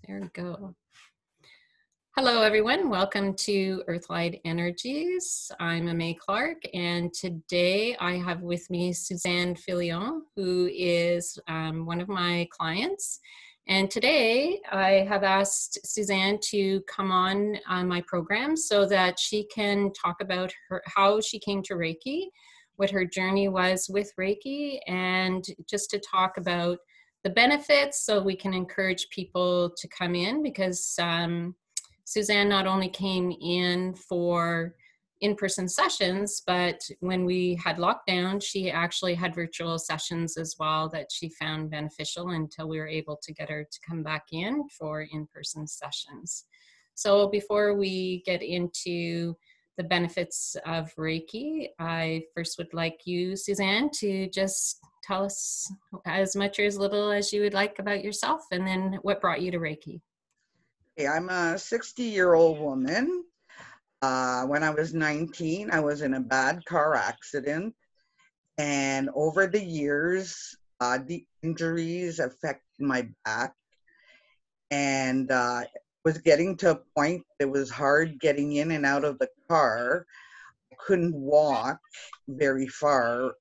There we go. Hello, everyone. Welcome to Earthlight Energies. I'm Ame Clark, and today I have with me Suzanne Filion, who is one of my clients. And today I have asked Suzanne to come on my program so that she can talk about how she came to Reiki, what her journey was with Reiki, and just to talk about the benefits so we can encourage people to come in because Suzanne not only came in for in-person sessions, but when we had lockdown, she actually had virtual sessions as well that she found beneficial until we were able to get her to come back in for in-person sessions. So before we get into the benefits of Reiki, I first would like you, Suzanne, to just tell us as much or as little as you would like about yourself, and then what brought you to Reiki. Okay, I'm a 60-year-old woman. When I was 19, I was in a bad car accident. And over the years, the injuries affected my back. And was getting to a point that it was hard getting in and out of the car. I couldn't walk very far.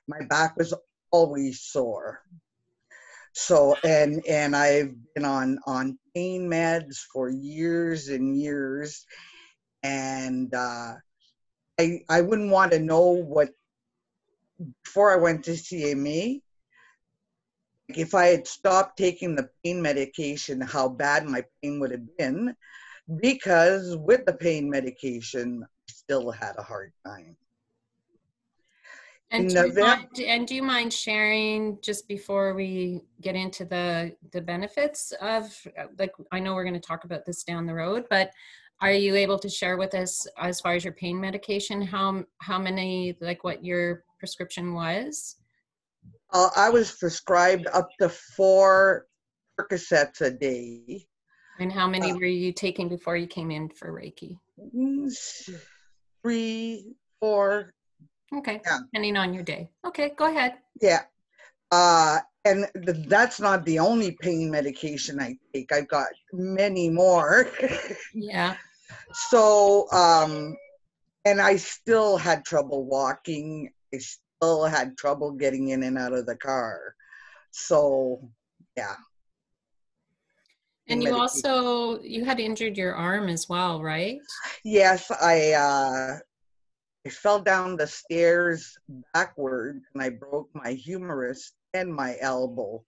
My back was always sore. So, and I've been on pain meds for years and years, and I wouldn't want to know what, before I went to CME, like if I had stopped taking the pain medication, how bad my pain would have been, because with the pain medication, I still had a hard time. And do you mind sharing, just before we get into the benefits of, like, I know we're going to talk about this down the road, but are you able to share with us, as far as your pain medication, how many, like, what your prescription was? I was prescribed up to 4 Percocets a day. And how many were you taking before you came in for Reiki? 3, 4. Okay, yeah. Depending on your day. Okay, go ahead. Yeah. And that's not the only pain medication I take. I've got many more. Yeah. So, and I still had trouble walking. I still had trouble getting in and out of the car. So, yeah. And you had injured your arm as well, right? Yes, I fell down the stairs backward and I broke my humerus and my elbow.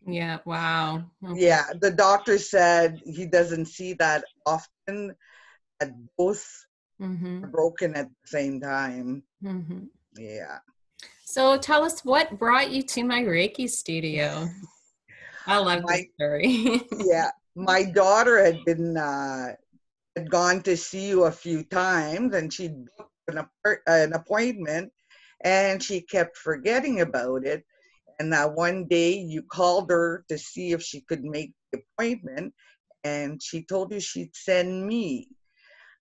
Yeah, wow. Okay. Yeah, the doctor said he doesn't see that often, that both are broken at the same time. Yeah. So tell us, what brought you to my Reiki studio? I love this story. Yeah, my daughter had been had gone to see you a few times, and she'd booked an appointment, and she kept forgetting about it. And that one day you called her to see if she could make the appointment, and she told you she'd send me.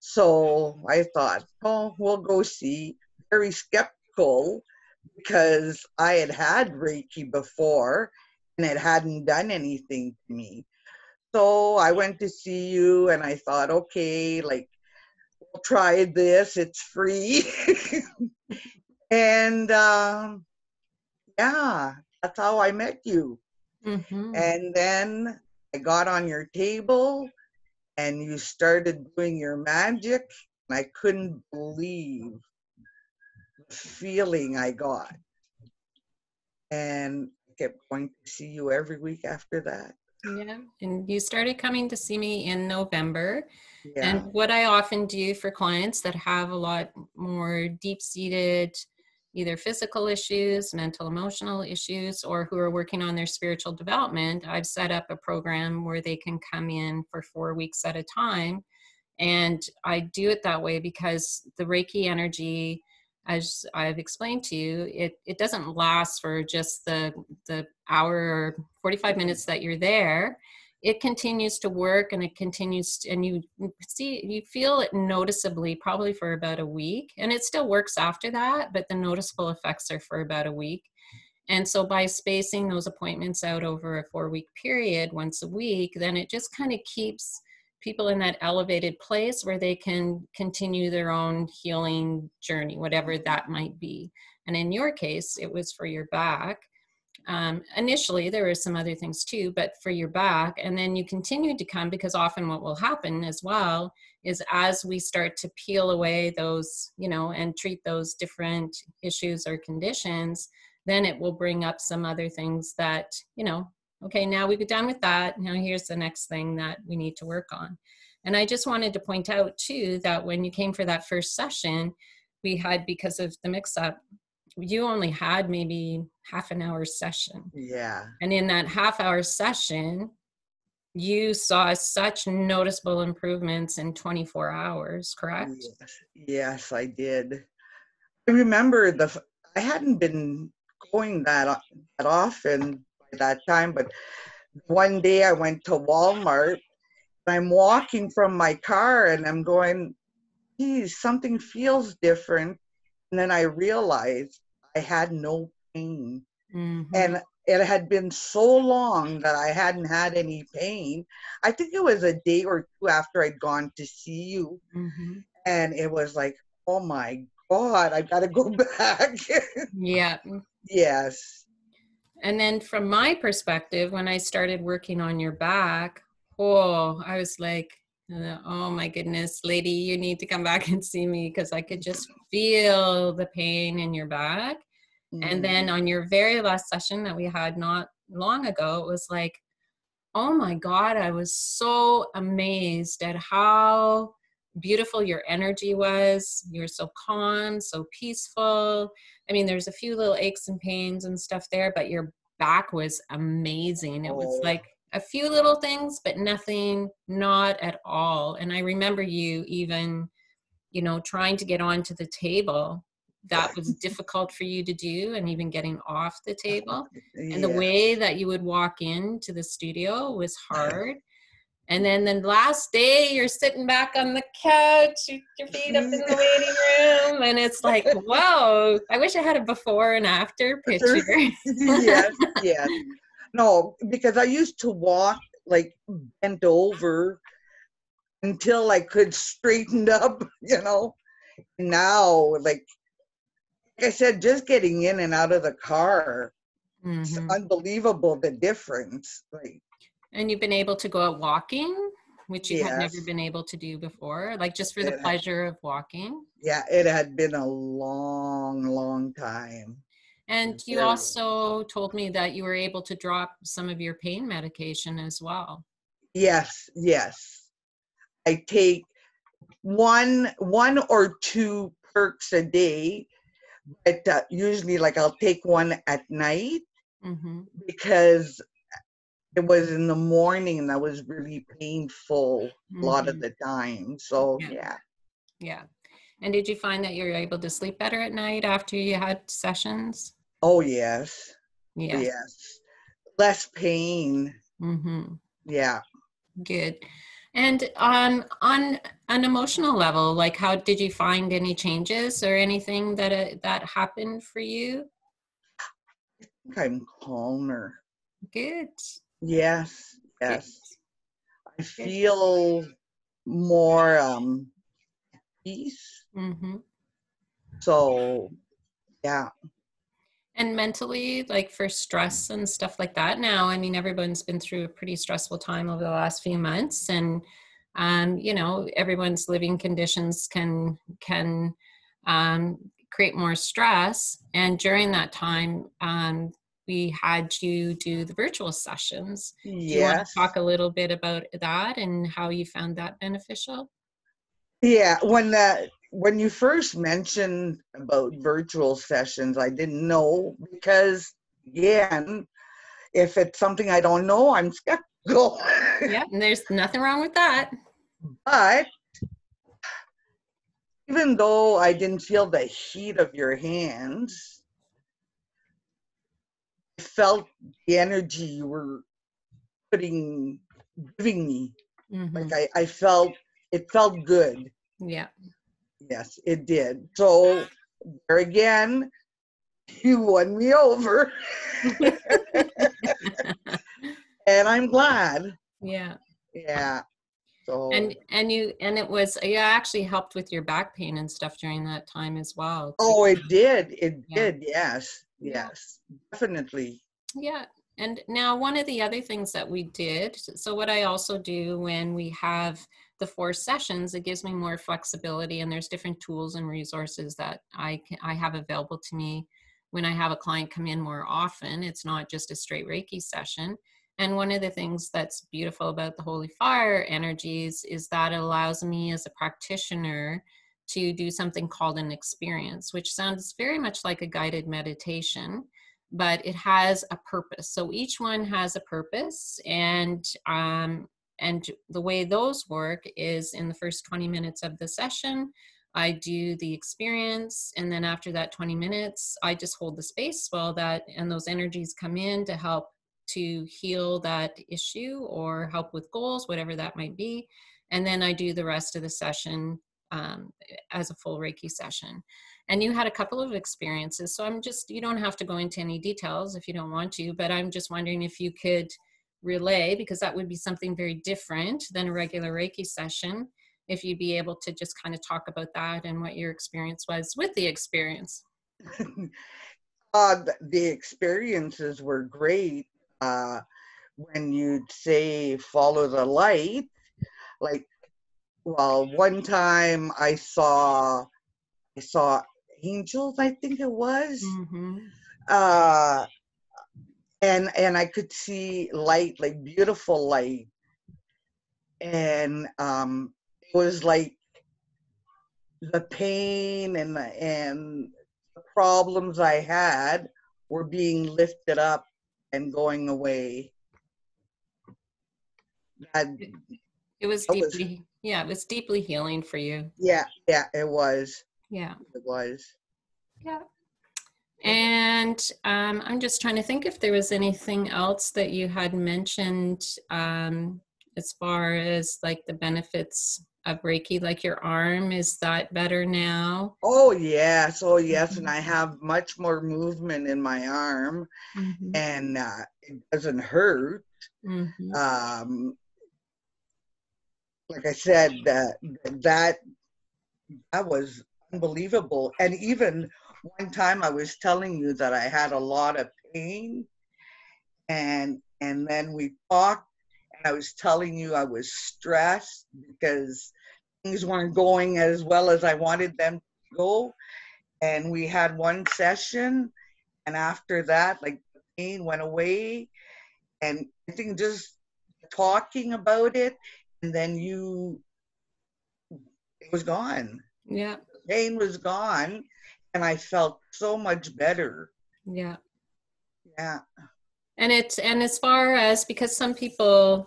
So I thought, oh, we'll go see. Very skeptical, because I had Reiki before and it hadn't done anything to me. So I went to see you and I thought, okay, like, we'll try this, it's free. And yeah, that's how I met you. And then I got on your table and you started doing your magic, and I couldn't believe the feeling I got. And I kept going to see you every week after that. Yeah, and you started coming to see me in November. Yeah. And what I often do for clients that have a lot more deep-seated, either physical issues, mental, emotional issues, or who are working on their spiritual development, I've set up a program where they can come in for 4 weeks at a time. And I do it that way because the Reiki energy, as I've explained to you, it doesn't last for just the hour or 45 minutes that you're there. It continues to work, and it continues to, and you feel it noticeably probably for about a week, and it still works after that, but the noticeable effects are for about a week. And so by spacing those appointments out over a 4-week period, once a week, then it just kind of keeps people in that elevated place where they can continue their own healing journey, whatever that might be. And in your case, it was for your back. Initially, there were some other things too, but for your back, and then you continued to come, because often what will happen as well is as we start to peel away those, and treat those different issues or conditions, then it will bring up some other things that, okay, now we've done with that. Now here's the next thing that we need to work on. And I just wanted to point out too, that when you came for that first session, we had, because of the mix-up, you only had maybe half an hour session. Yeah. And in that half-hour session, you saw such noticeable improvements in 24 hours, correct? Yes, I did. I remember I hadn't been going that often by that time, but one day I went to Walmart. I'm walking from my car and I'm going, geez, something feels different. And then I realized I had no pain. Mm-hmm. And it had been so long that I hadn't had any pain. I think it was a day or two after I'd gone to see you. Mm-hmm. And it was like, oh my God, I got to go back. Yeah. Yes. And then from my perspective, when I started working on your back, I was like, oh my goodness, lady, you need to come back and see me, because I could just feel the pain in your back. And then on your very last session that we had not long ago, it was like, oh my God, I was so amazed at how beautiful your energy was. You were so calm, so peaceful. I mean, there's a few little aches and pains and stuff there, but your back was amazing. It was like a few little things, but nothing, not at all. And I remember you even, trying to get onto the table. That was difficult for you to do, and even getting off the table. And the way that you would walk into the studio was hard. And then the last day, you're sitting back on the couch, your feet up in the waiting room, and it's like, whoa, I wish I had a before and after picture. Yes. No, because I used to walk like bent over until I could straighten up, Now, like I said, just getting in and out of the car, it's unbelievable the difference. Like, and you've been able to go out walking, which you had never been able to do before, like just for the pleasure of walking. Yeah, it had been a long, long time. And you also told me that you were able to drop some of your pain medication as well. Yes. I take one or two perks a day, but usually like I'll take one at night because it was in the morning and that was really painful a lot of the time. So yeah. And did you find that you were able to sleep better at night after you had sessions? Oh yes. Less pain. Yeah. Good. And on an emotional level, like how did you find any changes or anything that happened for you? I think I'm calmer. Good. Yes. Good. I feel more peace. So yeah. And mentally, like for stress and stuff like that now, I mean, everyone's been through a pretty stressful time over the last few months, and everyone's living conditions can create more stress. And during that time, we had you do the virtual sessions. Do you want to talk a little bit about that and how you found that beneficial? Yeah, when you first mentioned about virtual sessions, I didn't know because, again, if it's something I don't know, I'm skeptical. Yeah, and there's nothing wrong with that. But even though I didn't feel the heat of your hands, I felt the energy you were giving me. Like I felt, it felt good. Yeah. Yes, it did. So there again, You won me over. And I'm glad. Yeah. Yeah. So And it actually helped with your back pain and stuff during that time as well too. oh, it did. It Yeah. did. Yes. Yeah. Yes. Definitely. Yeah. And now one of the other things that we did, so what I also do when we have the 4 sessions, it gives me more flexibility, and there's different tools and resources that I have available to me when I have a client come in more often. It's not just a straight Reiki session. And one of the things that's beautiful about the Holy Fire energies is that it allows me as a practitioner to do something called an experience, which sounds very much like a guided meditation, but it has a purpose. So each one has a purpose, and the way those work is in the first 20 minutes of the session, I do the experience, and then after that 20 minutes, I just hold the space while those energies come in to help to heal that issue or help with goals, whatever that might be. And then I do the rest of the session as a full Reiki session. And you had a couple of experiences. So you don't have to go into any details if you don't want to, but I'm just wondering if you could relay, because that would be something very different than a regular Reiki session, if you'd be able to just kind of talk about that and what your experience was with the experience. The experiences were great. When you'd say follow the light, like, well, one time I saw angels, I think it was. Mm-hmm. And I could see light, like beautiful light. And it was like the pain and the problems I had were being lifted up and going away. It was deeply, it was deeply healing for you. Yeah, it was. Yeah. It was. Yeah. And I'm just trying to think if there was anything else that you had mentioned as far as like the benefits of Reiki, like your arm, is that better now? Oh yes, Mm-hmm. and I have much more movement in my arm, Mm-hmm. and it doesn't hurt. Mm-hmm. Like I said, that was unbelievable. And even one time I was telling you that I had a lot of pain, and then we talked, and I was telling you I was stressed because things weren't going as well as I wanted them to go. And we had one session, and after that, like, the pain went away. And I think just talking about it, and then it was gone. Yeah. The pain was gone, and I felt so much better. Yeah. Yeah. And as far as, because some people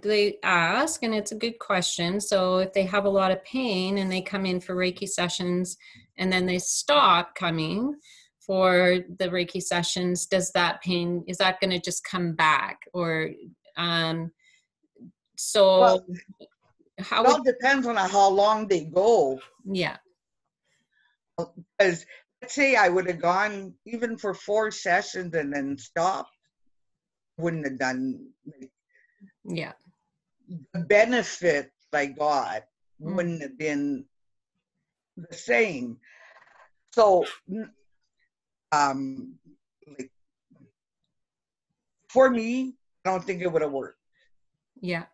they ask, and it's a good question. So if they have a lot of pain and they come in for Reiki sessions and then they stop coming for the Reiki sessions, does that pain, is that going to just come back? Or so Well, how it all depends on how long they go. Yeah. Because let's say I would have gone even for 4 sessions and then stopped, wouldn't have done. Yeah. The benefit I got wouldn't have been the same. So, like, for me, I don't think it would have worked. Yeah.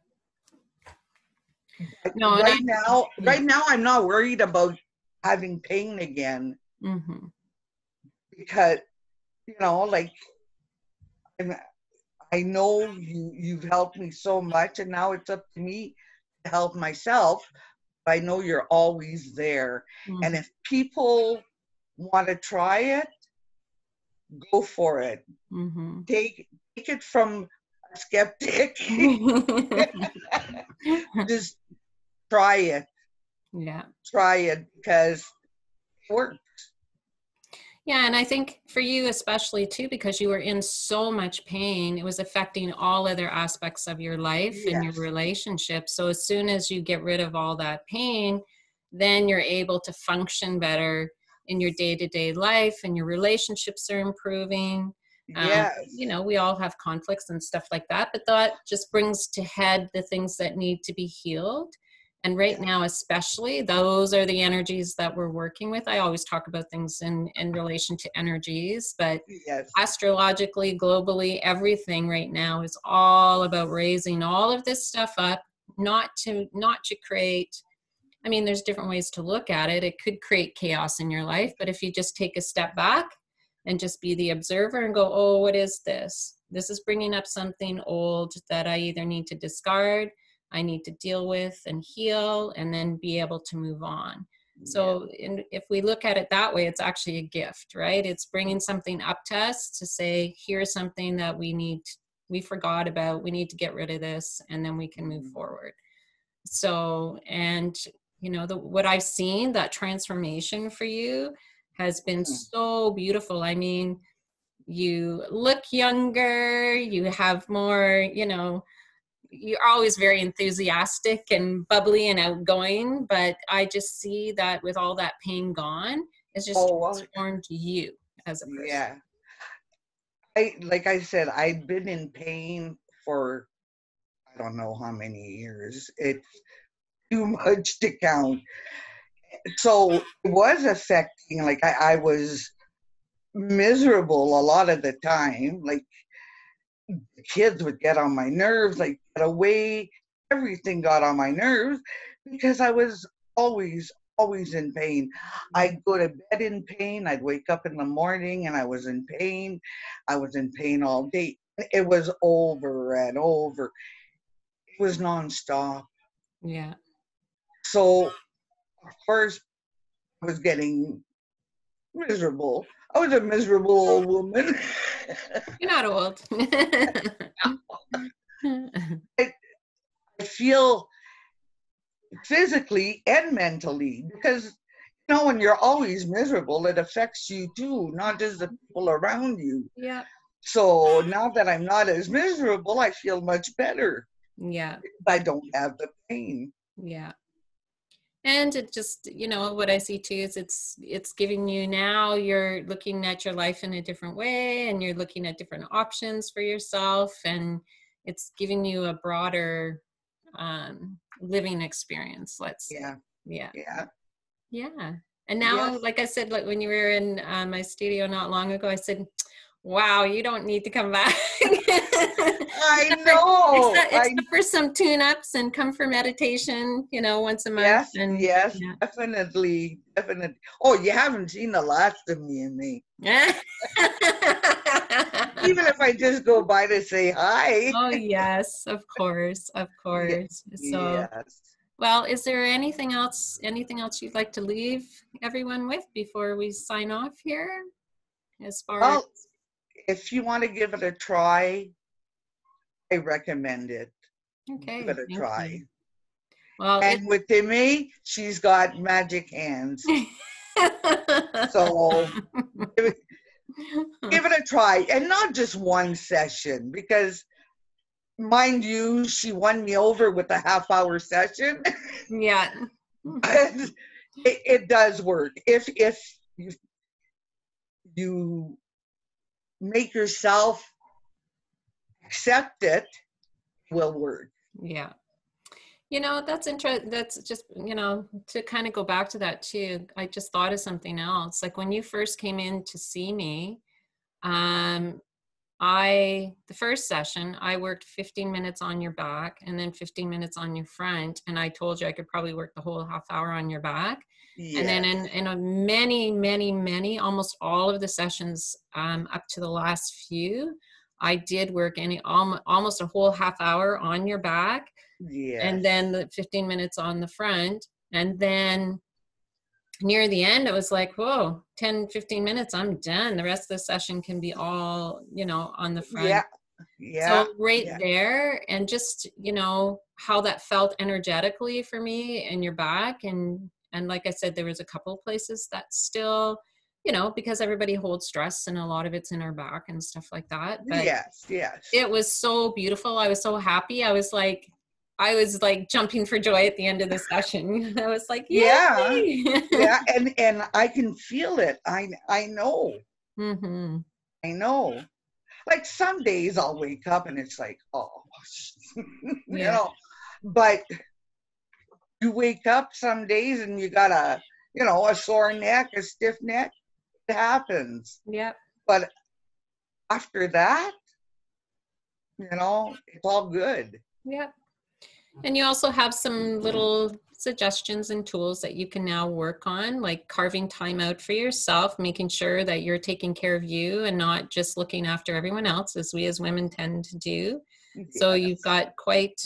No, right now, I'm not worried about having pain again. Mm-hmm. Because, like, I know you've helped me so much, and now it's up to me to help myself. I know you're always there. Mm-hmm. And if people want to try it, go for it. Mm-hmm. Take it from a skeptic. Just try it. Yeah. Try it, because it works. Yeah, and I think for you especially too, because you were in so much pain, it was affecting all other aspects of your life and your relationship. So as soon as you get rid of all that pain, then you're able to function better in your day-to-day life, and your relationships are improving. You Yes. know, we all have conflicts and stuff like that, but that just brings to head the things that need to be healed. And right Yeah. now, especially, those are the energies that we're working with. I always talk about things in relation to energies, but Yes. astrologically, globally, everything right now is all about raising all of this stuff up, not to create. I mean, there's different ways to look at it. It could create chaos in your life, but if you just take a step back and just be the observer and go, oh, what is this? This is bringing up something old that I either need to discard, I need to deal with and heal, and then be able to move on. Yeah. So if we look at it that way, it's actually a gift, right? It's bringing something up to us to say, here's something that we forgot about, we need to get rid of this, and then we can move forward. So, and you know, what I've seen, that transformation for you has been so beautiful. I mean, you look younger, you have more, you know, you're always very enthusiastic and bubbly and outgoing, but I just see that with all that pain gone, it's just Oh, well, transformed you as a person. yeah. Like I said, I've been in pain for I don't know how many years. It's too much to count. So it was affecting, like I was miserable a lot of the time. Like the kids would get on my nerves, like get away. Everything got on my nerves because I was always in pain. I'd go to bed in pain. I'd wake up in the morning and I was in pain. I was in pain all day. It was over and over. It was nonstop. Yeah. So of course I was getting miserable. I was a miserable old woman. You're not old. I feel physically and mentally because you know when you're always miserable, it affects you too, not just the people around you. Yeah. So now that I'm not as miserable, I feel much better. Yeah. I don't have the pain. Yeah. And it just, you know, what I see too is it's giving you, now you're looking at your life in a different way, and you're looking at different options for yourself, and it's giving you a broader living experience, let's say. Yeah, Yeah. yeah, Yeah. And now, yes. like I said, like when you were in my studio not long ago, I said, wow, you don't need to come back. I know. Except for some tune-ups, and come for meditation, you know, once a month. Yes, And yes, yeah. definitely, definitely. Oh, you haven't seen the last of me and me. Even if I just go by to say hi. Oh, yes, of course, of Ye- course. So, Yes. well, is there anything else you'd like to leave everyone with before we sign off here? As far as, Well, if you want to give it a try, I recommend it. Give okay, it a thank try. you. Well, And with Timmy, she's got magic hands. So give it, give it a try. And not just one session, because mind you, she won me over with a half-hour session. yeah. And it does work. If you make yourself accept it, it will work. Yeah. You know, that's interesting. That's just, you know, to kind of go back to that too. I just thought of something else. Like when you first came in to see me, um, the first session, I worked 15 minutes on your back and then 15 minutes on your front. And I told you I could probably work the whole half hour on your back. And then Yes. in a many, almost all of the sessions up to the last few, I did work almost a whole half hour on your back, and Yes. then the 15 minutes on the front. And then near the end, it was like, whoa, 10-15 minutes, I'm done. The rest of the session can be all, you know, on the front. Yeah. Yeah. So right Yeah. there, and just, you know, how that felt energetically for me and your back. And like I said, there was a couple of places that still, you know, because everybody holds stress and a lot of it's in our back and stuff like that. But Yes. Yes. it was so beautiful. I was so happy. I was like, I was like jumping for joy at the end of the session. I was like, Yeah. yay! Yeah. And I can feel it. I know. Mm-hmm. I know. Like some days I'll wake up and it's like, oh, Yeah. but you wake up some days and you got a sore neck, a stiff neck. It happens. Yep. But after that, it's all good. Yep. And you also have some little suggestions and tools that you can now work on, like carving time out for yourself, making sure that you're taking care of you and not just looking after everyone else, as we as women tend to do. So you've Yes. got quite,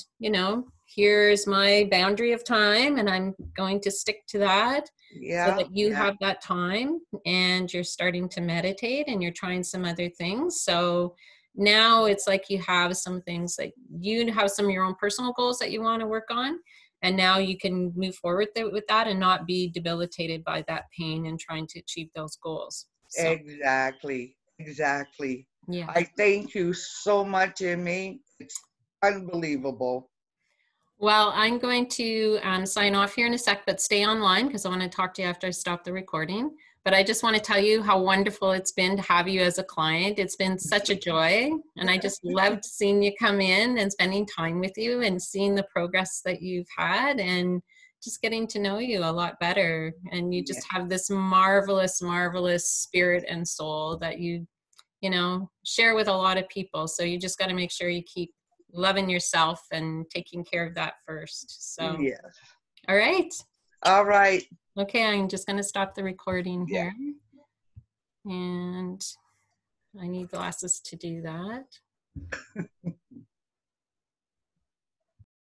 here's my boundary of time, and I'm going to stick to that so Yeah. that you Yeah. have that time, and you're starting to meditate and you're trying some other things. So now it's like you have some things that you have some of your own personal goals that you want to work on. And now you can move forward with that and not be debilitated by that pain and trying to achieve those goals. So, Exactly. Exactly. yeah. I thank you so much, Emmy. It's unbelievable. Well, I'm going to sign off here in a sec, but stay online because I want to talk to you after I stop the recording. But I just want to tell you how wonderful it's been to have you as a client. It's been such a joy. And I just loved seeing you come in and spending time with you and seeing the progress that you've had and just getting to know you a lot better. And you Yeah. just have this marvelous, marvelous spirit and soul that you share with a lot of people. So you just got to make sure you keep loving yourself and taking care of that first. So, Yes. all right. All right. Okay, I'm just going to stop the recording Yeah. here. And I need glasses to do that.